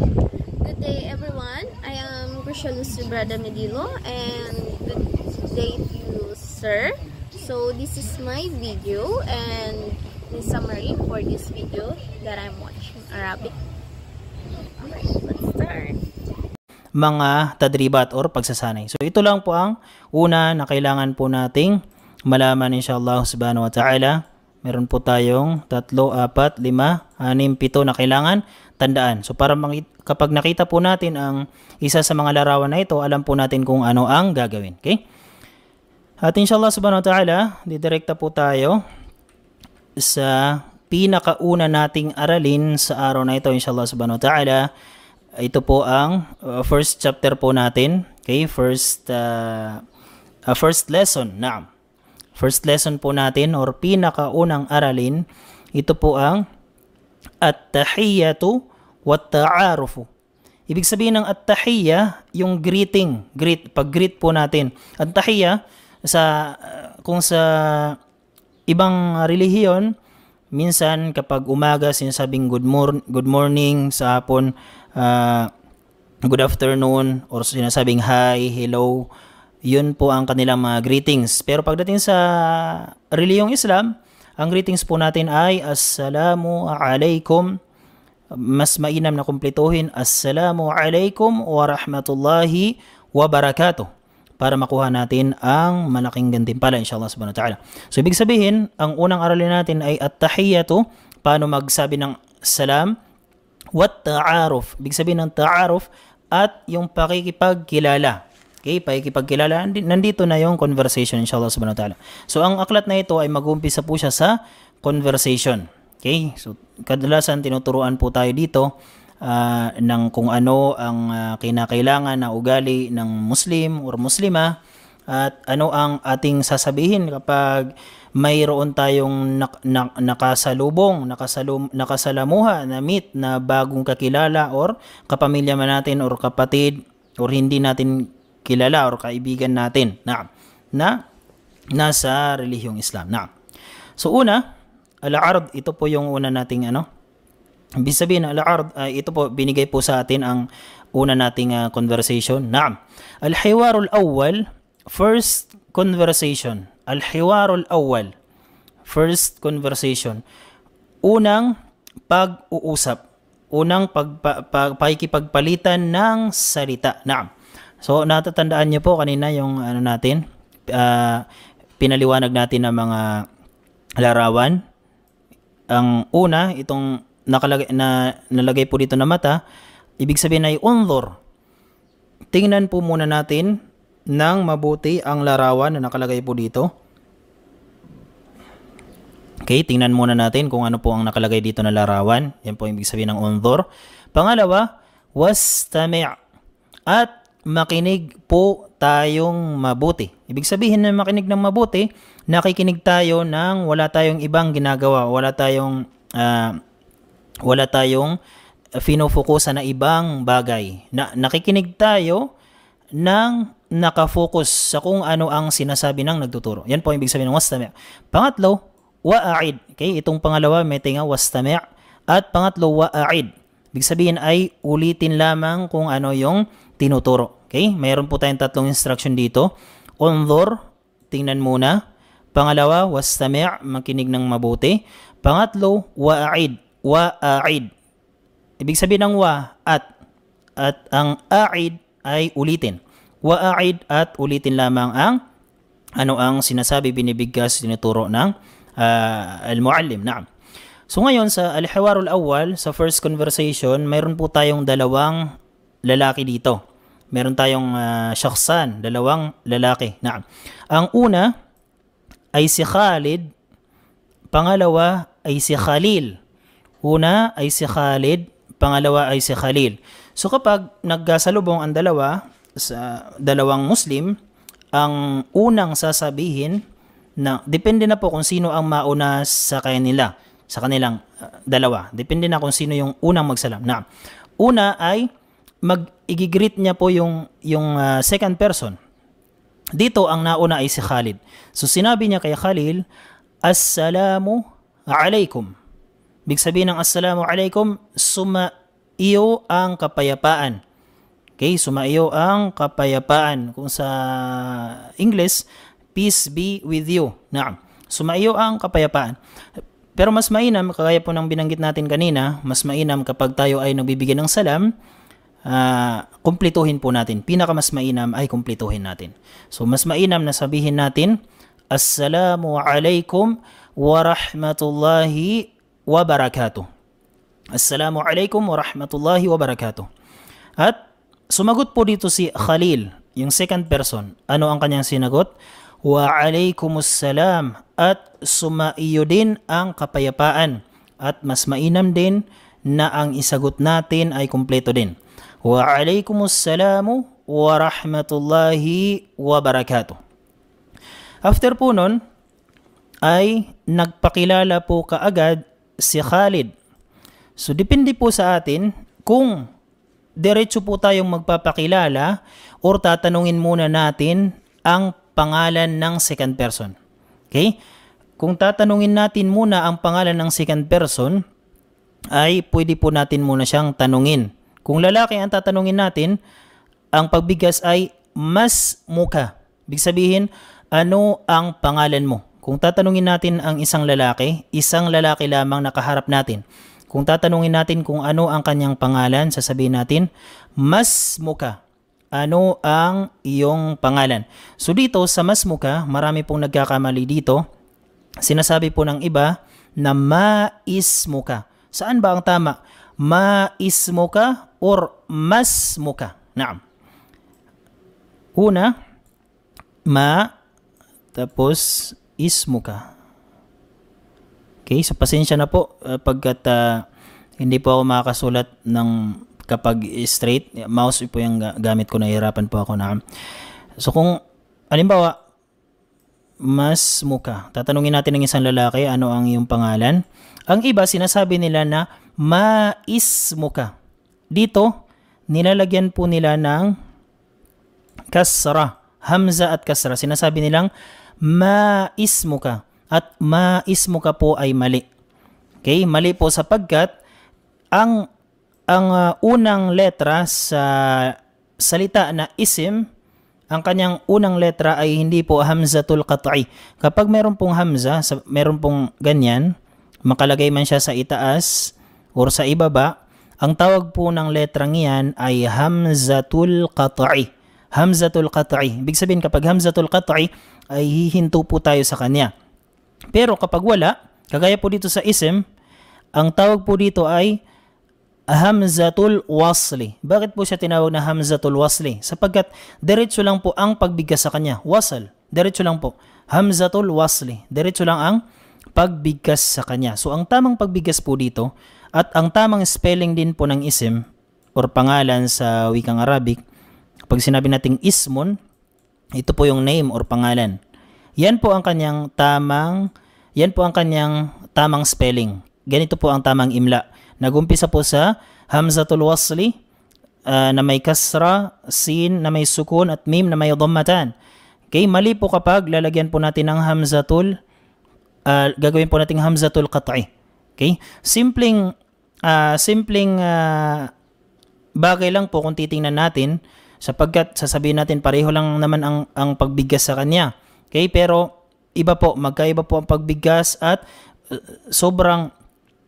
Good day everyone, I am Crucial Brada Medilo and good day to you sir. So this is my video and in summary for this video that I'm watching Arabic. Alright, let's start. Mga tadribat or pagsasanay. So ito lang po ang una na kailangan po nating malaman inshallah subhanahu wa ta'ala. Meron po tayong 3, 4, 5, 6, 7 na kailangan tandaan. So para kapag nakita po natin ang isa sa mga larawan na ito, alam po natin kung ano ang gagawin. Okay? At inshallah subhanahu wa ta'ala, didirekta po tayo sa pinakauna nating aralin sa araw na ito inshallah subhanahu wa ta'ala. Ito po ang first chapter po natin. Okay? First lesson. Naam. First lesson po natin or pinakaunang aralin, ito po ang at-tahiyyatu wat-ta'arufu. Ibig sabihin ng at-tahiyya, yung greeting, pag-greet po natin. At-tahiyya, kung sa ibang relihiyon, minsan kapag umaga sinasabing good morning, sa hapon good afternoon, or sinasabing hi, hello. Yun po ang kanilang mga greetings. Pero pagdating sa reliyong Islam, ang greetings po natin ay Assalamu alaikum. Mas mainam na kumpletuhin Assalamu alaikum wa rahmatullahi wa barakatuh para makuha natin ang malaking gantimpala inshallah subhanahu wa ta'ala. So ibig sabihin, ang unang aralin natin ay at-tahiyyatu, paano magsabi ng salam, wat ta'aruf. Ibig sabihin ng ta'aruf at yung pakikipagkilala. Okay, pakikipagkilala, nandito na yung conversation inshallah subhanahu wa ta'ala. So ang aklat na ito ay mag-umpisa po siya sa conversation. Okay, so kadalasan tinuturuan po tayo dito ng kung ano ang kinakailangan na ugali ng Muslim or Muslima at ano ang ating sasabihin kapag mayroon tayong nakasalamuha na meet na bagong kakilala or kapamilya man natin or kapatid or hindi natin kilala or kaibigan natin na nasa relihiyong Islam. So una, al-ard, ito po yung una nating ibig sabihin al-ard, ito po binigay po sa atin ang una nating conversation. Al-hiwarul awwal, first conversation. Al-hiwarul awwal, first conversation. Unang pag-uusap, unang pakikipagpalitan ng salita. So, natatandaan niyo po kanina yung natin, pinaliwanag natin ng mga larawan. Ang una, itong nalagay po dito na mata, ibig sabihin ay unzur. Tingnan po muna natin ng mabuti ang larawan na nakalagay po dito. Okay, tingnan muna natin kung ano po ang nakalagay dito na larawan. Yan po ibig sabihin ng unzur. Pangalawa, wastami'. At makinig po tayong mabuti. Ibig sabihin na makinig ng mabuti, nakikinig tayo ng wala tayong ibang ginagawa, wala tayong fino-focusan na ibang bagay. Nakikinig tayo ng nakafocus sa kung ano ang sinasabi ng nagtuturo. Yan po ang ibig sabihin ng wastami'. Pangatlo, wa'a'id. Okay, itong pangalawa may tinga wastami'. At pangatlo, wa'a'id. Ibig sabihin ay ulitin lamang kung ano yung tinuturo. Okay? Mayroon po tayong 3 instruction dito. Unzur, tingnan muna. Pangalawa, wastami', makinig ng mabuti. Pangatlo, wa'a'id. Wa'a'id. Ibig sabihin ng at ang a'id ay ulitin. Wa'a'id at ulitin lamang ang ano ang sinasabi, binibigkas, tinuturo ng al-muallim. So ngayon sa al-hiwarul awwal, sa first conversation, mayroon po tayong 2 lalaki dito. Meron tayong syakhsan, 2 lalaki. Ang una ay si Khalid, pangalawa ay si Khalil. Una ay si Khalid, pangalawa ay si Khalil. So kapag nagkasalubong ang dalawa sa 2 Muslim, ang unang sasabihin na depende na po kung sino ang mauna sa kanilang dalawa. Depende na kung sino yung unang magsalam. Una ay mag-igigreet niya po yung second person. Dito ang nauna ay si Khalid. So sinabi niya kay Khalil, Assalamu alaikum. Ibig sabihin ng Assalamu alaikum, iyo ang kapayapaan. Okay, sumaiyo ang kapayapaan. Kung sa English, peace be with you. Naam. Sumaiyo ang kapayapaan. Pero mas mainam, kagaya po ng binanggit natin kanina, mas mainam kapag tayo ay nagbibigay ng salam, kumplituhin po natin. Pinakamas mainam ay kumplituhin natin. So, mas mainam na sabihin natin, Assalamu alaikum wa rahmatullahi wa barakatuh. Assalamu alaikum wa rahmatullahi wa barakatuh. At sumagot po dito si Khalil, yung second person. Ano ang kanyang sinagot? Wa alaikumussalam, at sumaiyo din ang kapayapaan. At mas mainam din na ang isagot natin ay kumpleto din. Wa alaikumussalamu wa rahmatullahi wa barakatuh. After po nun, ay nagpakilala po kaagad si Khalid. So depende po sa atin kung diretso po tayong magpapakilala or tatanungin muna natin ang pangalan ng second person. Okay? Kung tatanungin natin muna ang pangalan ng second person, ay pwede po natin muna siyang tanungin. Kung lalaki ang tatanungin natin, ang pagbigkas ay mas muka. Ibig sabihin, ano ang pangalan mo? Kung tatanungin natin ang isang lalaki lamang nakaharap natin. Kung tatanungin natin kung ano ang kanyang pangalan, sasabihin natin, mas muka. Ano ang iyong pangalan? So dito sa mas muka, marami pong nagkakamali dito. Sinasabi po ng iba na maismuka. Saan ba ang tama? Maismuka or mas muka? Naam. Una, ma, tapos ismuka. Okay, so pasensya na po pagkat hindi po ako makakasulat ng kapag straight. Mouse po yung gamit ko, nahihirapan po ako na. So kung halimbawa mas muka, tatanungin natin ng isang lalaki ano ang iyong pangalan. Ang iba sinasabi nila na maismuka. Dito nilalagyan po nila ng kasra, hamza at kasra. Sinasabi nilang maismuka, at maismuka po ay mali. Okay, mali po sapagkat ang unang letra sa salita na isim, ang kanyang unang letra ay hindi po hamzatul qat'i. Kapag meron pong hamza, meron pong ganyan, makalagay man siya sa itaas or sa ibaba, ang tawag po ng letrang iyan ay hamzatul qat'i. Hamzatul qat'i. Ibig sabihin kapag hamzatul qat'i ay hihinto po tayo sa kanya. Pero kapag wala, kagaya po dito sa isim, ang tawag po dito ay hamzatul wasli. Bakit po siya tinawag na hamzatul wasli? Sapagkat diretso lang po ang pagbigkas sa kanya. Wasl. Diretso lang po. Hamzatul wasli. Diretso lang ang pagbigkas sa kanya. So ang tamang pagbigkas po dito at ang tamang spelling din po ng isim or pangalan sa wikang Arabic, pag sinabi nating ismun, ito po yung name or pangalan. Yan po ang kanyang tamang spelling. Ganito po ang tamang imla. Nagumpisa po sa hamzatul wasli na may kasra, sin na may sukun at mim na may dhammatan. Okay, mali po kapag lalagyan po natin ng gagawin po natin hamzatul qat'i. Okay? Simpleng bagay lang po kung titingnan natin sapagkat sasabihin natin pareho lang naman ang pagbigkas sa kanya. Okay? Pero magkaiba po ang pagbigkas at sobrang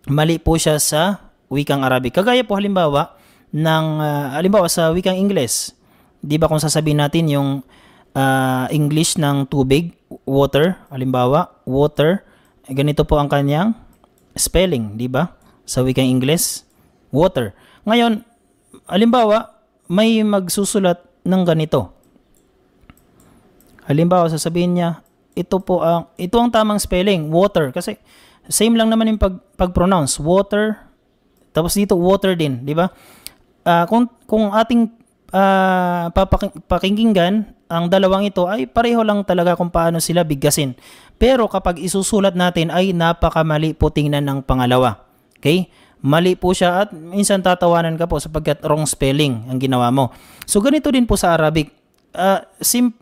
mali po siya sa wikang Arabic. Kagaya po halimbawa sa wikang Ingles. 'Di ba kung sasabihin natin yung English ng tubig, water, halimbawa, water, ganito po ang kanyang spelling, 'di ba? Sa wikang Ingles, water. Ngayon, halimbawa, may magsusulat ng ganito. Halimbawa, sasabihin niya, ito ang tamang spelling, water, kasi same lang naman yung pag-pronounce, water, tapos dito water din, di ba? Kung ating pakinggan, ang dalawang ito ay pareho lang talaga kung paano sila bigkasin. Pero kapag isusulat natin ay napakamali po tingnan ng pangalawa. Okay? Mali po siya at minsan tatawanan ka po sapagkat wrong spelling ang ginawa mo. So ganito din po sa Arabic.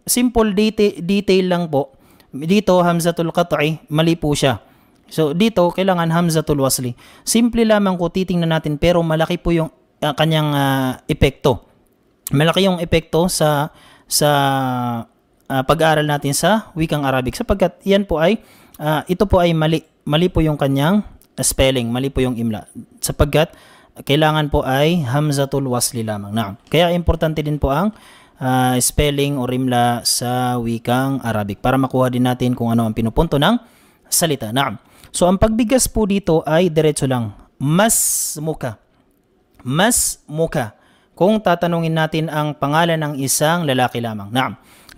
Simple detail lang po. Dito hamzatul qat'i, mali po siya. So dito kailangan hamzatul wasli. Simple lamang ko titingnan natin pero malaki po yung epekto. Malaki yung epekto sa pag-aaral natin sa wikang Arabic sapagkat yan po ay ito po ay mali po yung kanyang spelling, mali po yung imla sapagkat kailangan po ay hamzatul wasli lamang. Kaya importante din po ang spelling o imla sa wikang Arabic para makuha din natin kung ano ang pinupunto ng salita. So ang pagbigas po dito ay diretso lang. Mas muka. Kung tatanungin natin ang pangalan ng isang lalaki lamang.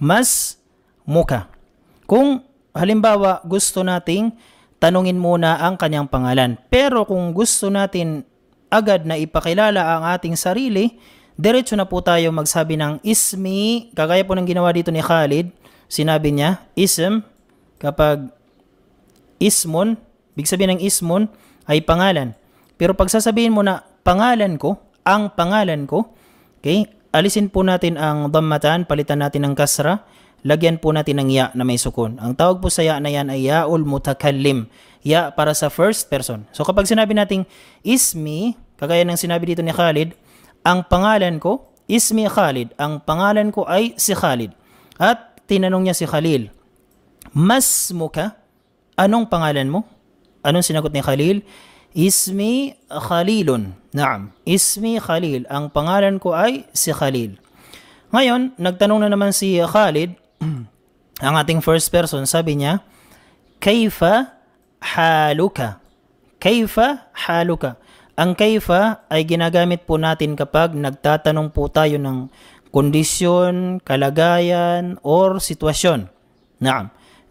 Mas muka. Kung halimbawa gusto nating tanungin muna ang kanyang pangalan. Pero kung gusto natin agad na ipakilala ang ating sarili, diretso na po tayo magsabi ng ismi. Kagaya po ng ginawa dito ni Khalid. Sinabi niya, ism. Kapag ismun, big sabihin ng ismun ay pangalan. Pero pag sasabihin mo na pangalan ko, ang pangalan ko, okay, alisin po natin ang dhammatan, palitan natin ng kasra, lagyan po natin ng ya na may sukun. Ang tawag po sa ya na yan ay yaul mutakallim. Ya para sa first person. So kapag sinabi nating ismi, kagaya ng sinabi dito ni Khalid, ang pangalan ko, ismi Khalid, ang pangalan ko ay si Khalid. At tinanong niya si Khalil, mas muka, anong pangalan mo? Anong sinagot ni Khalil? Ismi Khalilun. Ismi Khalil. Ang pangalan ko ay si Khalil. Ngayon, nagtanong na naman si Khalid, ang ating first person, sabi niya, Kaifa haluka? Kaifa haluka? Ang kaifa ay ginagamit po natin kapag nagtatanong po tayo ng kondisyon, kalagayan, or sitwasyon.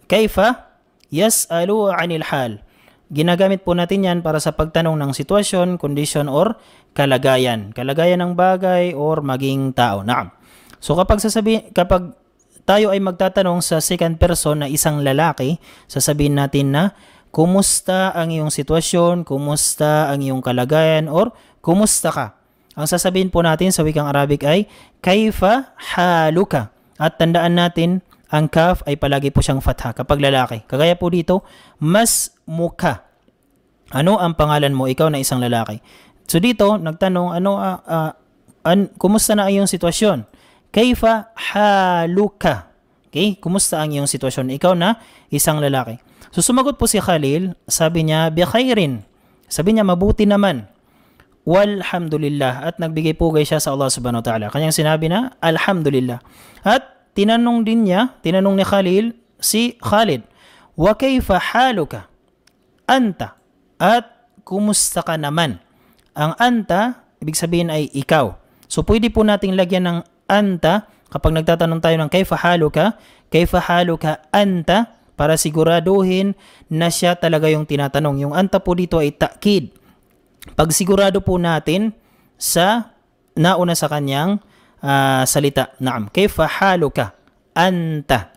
Kaifa yas'alu 'anil hal. Ginagamit po natin yan para sa pagtanong ng sitwasyon, kondisyon, or kalagayan. Kalagayan ng bagay or maging tao. So kapag tayo ay magtatanong sa second person na isang lalaki, sasabihin natin na kumusta ang iyong sitwasyon, kumusta ang iyong kalagayan, or kumusta ka. Ang sasabihin po natin sa wikang Arabic ay kaifa haluka. At tandaan natin, ang kaf ay palagi po siyang fatha kapag lalaki. Kagaya po dito, mas muka. Ano ang pangalan mo? Ikaw na isang lalaki. So dito, nagtanong, kumusta na ang iyong sitwasyon? Kaifa haluka? Okay, kumusta ang iyong sitwasyon? Ikaw na isang lalaki. So sumagot po si Khalil, sabi niya, bikhairin. Sabi niya, mabuti naman. Walhamdulillah. At nagbigay pugay siya sa Allah subhanahu wa ta'ala. Kanyang sinabi na, alhamdulillah. At tinanong ni Khalil si Khalid, wa kayfa haluka? Anta. At kumusta ka naman? Ang anta, ibig sabihin ay ikaw. So pwede po nating lagyan ng anta kapag nagtatanong tayo ng kayfa haluka anta, para siguraduhin na siya talaga yung tinatanong. Yung anta po dito ay ta'kid. Pag sigurado po natin sa nauna sa kanyang salita. Kayfa haluka anta.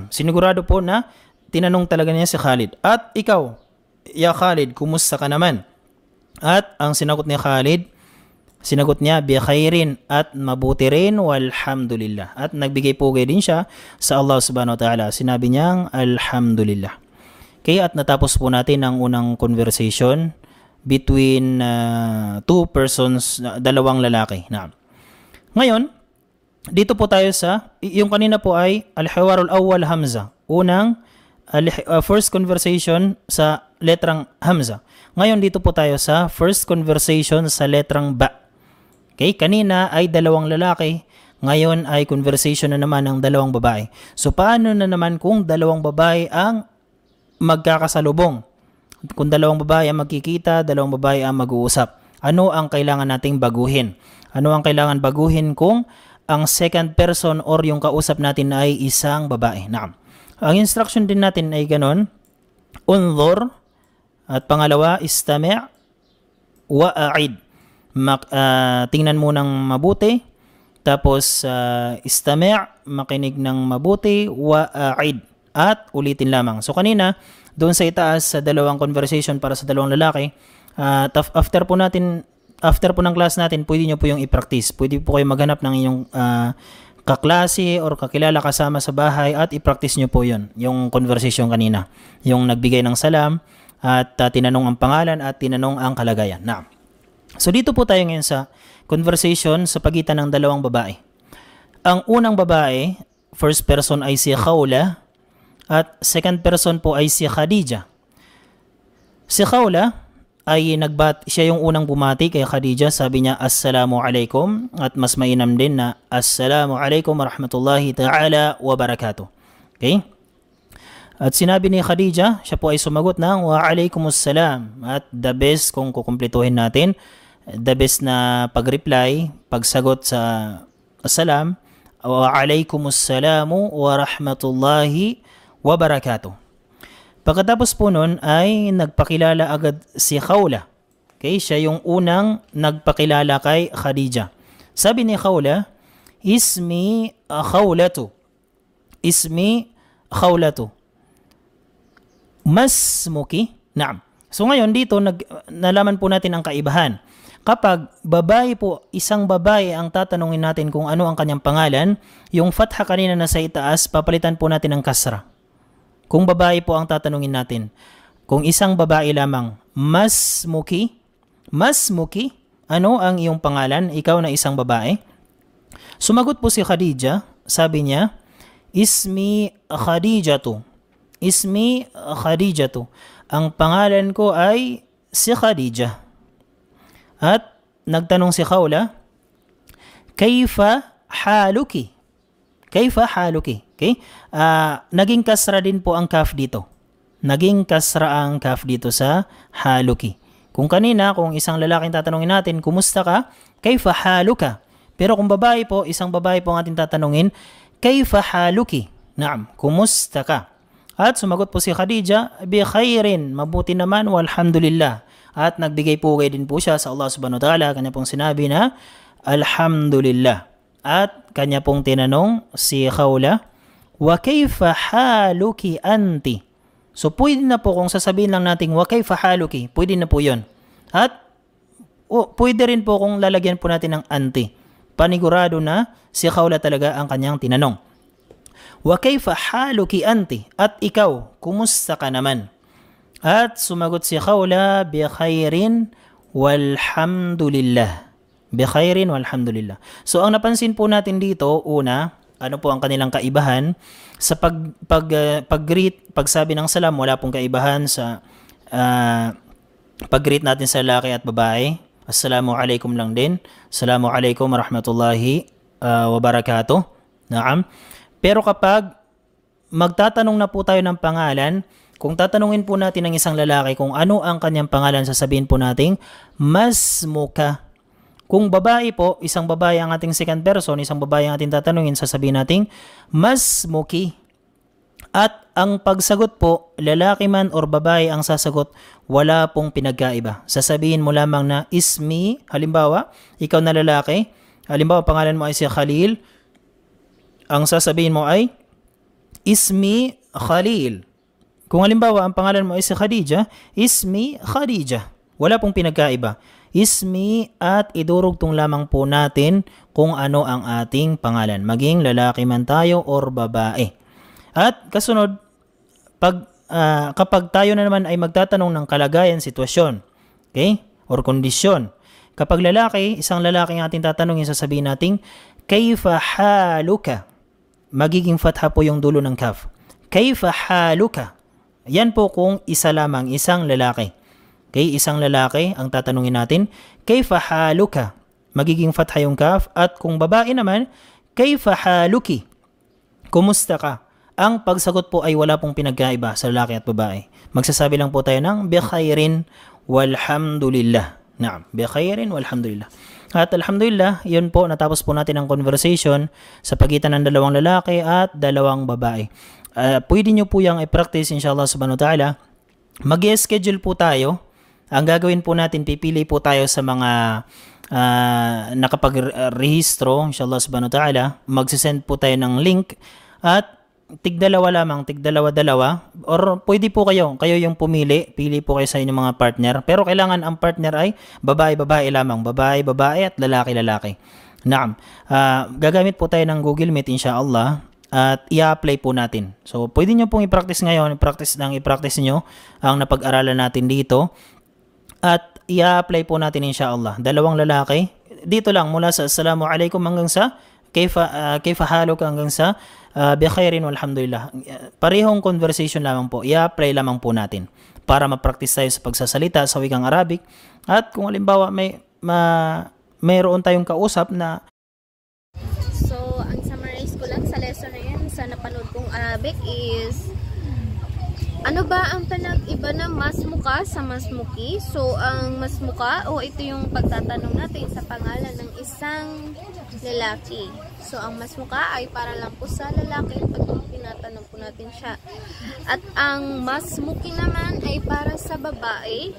Sinigurado po na tinanong talaga niya si Khalid. At ikaw, ya Khalid, kumusta ka naman? At ang sinagot ni Khalid, sinagot niya, bi khairin, at mabuti rin, walhamdulillah. At nagbigay pugay din siya sa Allah subhanahu wa ta'ala. Sinabi niyang, alhamdulillah. Kaya at natapos po natin ang unang conversation between two persons, dalawang lalaki. Ngayon, dito po tayo sa, yung kanina po ay al-hiwarul awwal hamza. First conversation sa letrang hamza. Ngayon dito po tayo sa first conversation sa letrang ba. Okay, kanina ay dalawang lalaki, ngayon ay conversation na naman ng dalawang babae. So paano na naman kung dalawang babae ang magkakasalubong? Kung dalawang babae ang magkikita, dalawang babae ang mag-uusap. Ano ang kailangan nating baguhin? Ano ang kailangan baguhin kung ang second person or yung kausap natin ay isang babae? Ang instruction din natin ay ganon. Unzur. At pangalawa, istami' wa a'id. Tingnan mo ng mabuti. Tapos, istami', makinig ng mabuti, wa a'id. At ulitin lamang. So kanina, doon sa itaas sa dalawang conversation para sa dalawang lalaki, after po ng class natin, pwede nyo po yung i-practice. Pwede po kayo maghanap ng inyong kaklase or kakilala kasama sa bahay at i-practice nyo po yun, yung conversation kanina. Yung nagbigay ng salam at tinanong ang pangalan at tinanong ang kalagayan. So dito po tayo ngayon sa conversation sa pagitan ng dalawang babae. Ang unang babae, first person ay si Khawla at second person po ay si Khadija. Si Khawla ay siya yung unang bumati kay Khadija, sabi niya assalamu alaikum, at mas mainam din na assalamu alaikum warahmatullahi ta'ala wa barakatuh. Okay? At sinabi ni Khadija, siya po ay sumagot ng wa alaikumussalam, at the best kung kukumpletuhin natin, the best na pag-reply, pagsagot sa salam, wa alaikumussalamu wa rahmatullahi wa barakatuh. Pagkatapos po nun ay nagpakilala agad si Khawla. Okay, siya yung unang nagpakilala kay Khadija. Sabi ni Khawla, ismi Khawlatu. Ismi Khawlatu. Masmuki? Naam. So ngayon dito nalaman po natin ang kaibahan. Kapag babae po, isang babae ang tatanungin natin kung ano ang kanyang pangalan, yung fatha kanina na sa itaas, papalitan po natin ng kasra. Kung babae po ang tatanungin natin, kung isang babae lamang, masmuki, ano ang iyong pangalan? Ikaw na isang babae. Sumagot po si Khadija, sabi niya, ismi Khadijatu. Ismi Khadijatu. Ang pangalan ko ay si Khadija. At nagtanong si Khawla, kayfa haluki? Kayfa haluki? Okay? Naging kasra din po ang kaf dito. Naging kasra ang kaf dito sa haluki. Kung kanina, kung isang lalaking tatanungin natin, kumusta ka? Kayfa haluka? Pero kung babae po, isang babae po ang ating tatanungin, kayfa haluki? Naam, kumusta ka? At sumagot po si Khadija, bi khairin, mabuti naman, walhamdulillah. At nagbigay pugay din po siya sa Allah subhanahu wa ta'ala. Kanya pong sinabi na, alhamdulillah. At kanya pong tinanong si Khawla, wa kayfa haluki anti? So pwede na po kung sasabihin lang natin wa kayfa haluki, pwede na po yun. At pwede rin po kung lalagyan po natin ng anti. Panigurado na si Khawla talaga ang kanyang tinanong. Wa kayfa haluki anti? At ikaw, kumusta ka naman? At sumagot si Khawla, bi khairin walhamdulillah. Bi khairin walhamdulillah. So ang napansin po natin dito, una, ano po ang kanilang kaibahan sa pag-greet, pagsabi ng salam, wala pong kaibahan sa pag-greet natin sa lalaki at babae. Assalamu alaikum lang din. Assalamu alaikum warahmatullahi wabarakatuh. Naam. Pero kapag magtatanong na po tayo ng pangalan, kung tatanungin po natin ng isang lalaki kung ano ang kanyang pangalan, sasabihin po natin, masmuka. Kung babae po, isang babae ang ating second person, isang babae ang ating tatanungin, sasabihin natin, masmuki. At ang pagsagot po, lalaki man or babae ang sasagot, wala pong pinagkaiba. Sasabihin mo lamang na ismi, halimbawa, ikaw na lalaki, halimbawa pangalan mo ay si Khalil, ang sasabihin mo ay ismi Khalil. Kung halimbawa ang pangalan mo ay si Khadija, ismi Khadija. Wala pong pinagkaiba. Ismi at idurugtong lamang po natin kung ano ang ating pangalan. Maging lalaki man tayo or babae. At kasunod, kapag tayo na naman ay magtatanong ng kalagayan, sitwasyon, okay? Or kondisyon. Kapag lalaki, isang lalaki ang ating tatanungin, sasabihin natin, kayfa haluka? Magiging fatha po yung dulo ng kaf. Kayfa haluka? Yan po kung isa lamang, isang lalaki. Okay, isang lalaki ang tatanungin natin, kayfa haluka? Magiging fatha yung kaf. At kung babae naman, kayfa haluki? Kumusta ka? Ang pagsagot po ay wala pong pinagkaiba sa lalaki at babae. Magsasabi lang po tayo ng bi khairin walhamdulillah. Naam, bi khairin walhamdulillah. At alhamdulillah, yun po, natapos po natin ang conversation sa pagitan ng dalawang lalaki at dalawang babae. Pwede nyo po yung i-practice inshallah subhanahu wa ta'ala. Mag-schedule po tayo. Ang gagawin po natin, pipili po tayo sa mga nakapag-rehistro inshallah subhanahu wa ta'ala. Magsisend po tayo ng link at tigdalawa lamang, tigdalawa-dalawa. Or pwede po kayo yung pumili, pili po kayo sa inyong mga partner. Pero kailangan ang partner ay babae-babae lamang. Babae-babae at lalaki-lalaki. Naam. Gagamit po tayo ng Google Meet inshallah. At i-apply po natin. So, pwede nyo pong i-practice ngayon, i-practice nyo ang napag-aralan natin dito. At i-apply po natin inshallah. Dalawang lalaki. Dito lang mula sa assalamu alaikum hanggang sa kayfa haluk hanggang sa bikhairin walhamdulillah. Parehong conversation lamang po. I-apply lamang po natin para ma-practice tayo sa pagsasalita sa wikang Arabic. At kung halimbawa mayroon tayong kausap na So, ang summarize ko lang sa lesson na yan sa napanood kong Arabic is ano ba ang pinag-iba ng masmuka sa masmuki? So, ang masmuka, ito yung pagtatanong natin sa pangalan ng isang lalaki. So, ang masmuka ay para lang po sa lalaki pag tinatanong po natin siya. At ang masmuki naman ay para sa babae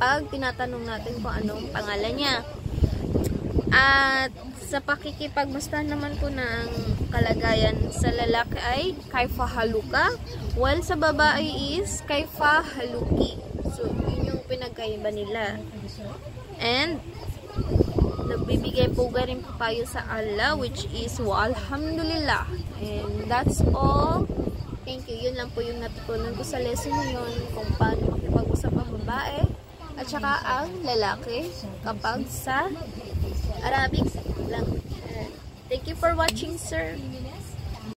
pag tinatanong natin kung anong pangalan niya. At sa pakikipagmusta naman po ng kalagayan sa lalaki ay kaifa haluka, while sa babae is kaifa haluki. So, yun yung pinagkaiba nila. And nagbibigay po rin po tayo sa Allah, which is walhamdulillah. And that's all. Thank you. Yun lang po yung natutunan ko sa lesson na yun, kung paano makipag-usap ang babae at saka ang lalaki kapag sa Arabic lang. Thank you for watching, sir.